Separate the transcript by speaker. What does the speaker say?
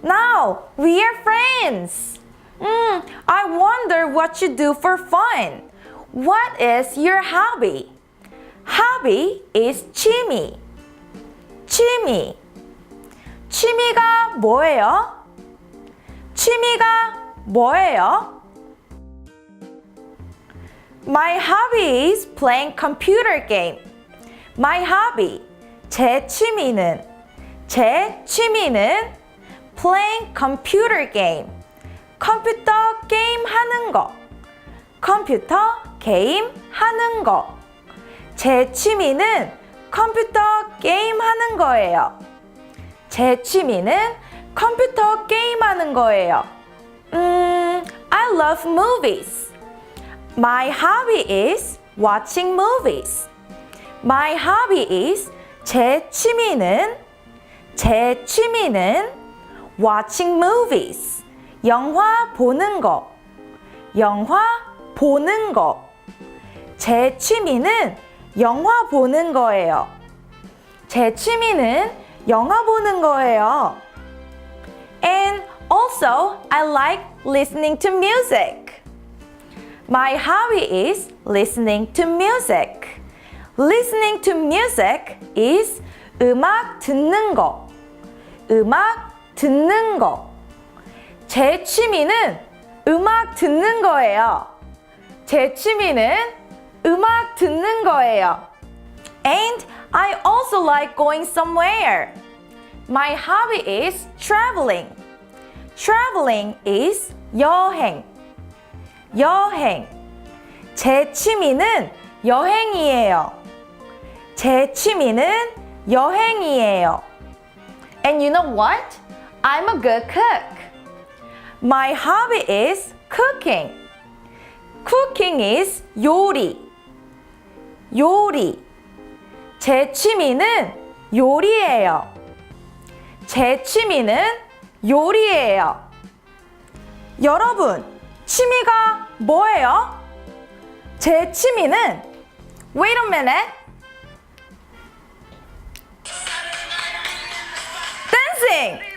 Speaker 1: Now we are friends. I wonder what you do for fun. What is your hobby? Hobby is 취미. 취미. 취미가 뭐예요? 취미가 뭐예요? My hobby is playing computer game. My hobby. 제 취미는 playing computer game. 컴퓨터 게임 하는 거. 컴퓨터 게임 하는 거. 제 취미는 컴퓨터 게임 하는 거예요. 제 취미는 컴퓨터 게임 하는 거예요. I love movies. My hobby is watching movies. My hobby is 제 취미는 watching movies. 영화 보는 거. 영화 보는 거. 제 취미는 영화 보는 거예요. 제 취미는 영화 보는 거예요. And also, I like listening to music. My hobby is listening to music. Listening to music is 음악 듣는 거. 음악 듣는 거. 제 취미는 음악 듣는 거예요. 제 취미는 음악 듣는 거예요. And I also like going somewhere. My hobby is traveling. Traveling is 여행. 여행. 제 취미는 여행이에요. 제 취미는 여행이에요. And you know what? I'm a good cook. My hobby is cooking. Cooking is 요리. 요리. 제 취미는 요리예요. 제 취미는 요리예요. 여러분, 취미가 뭐예요? 제 취미는 Wait a minute. Dancing.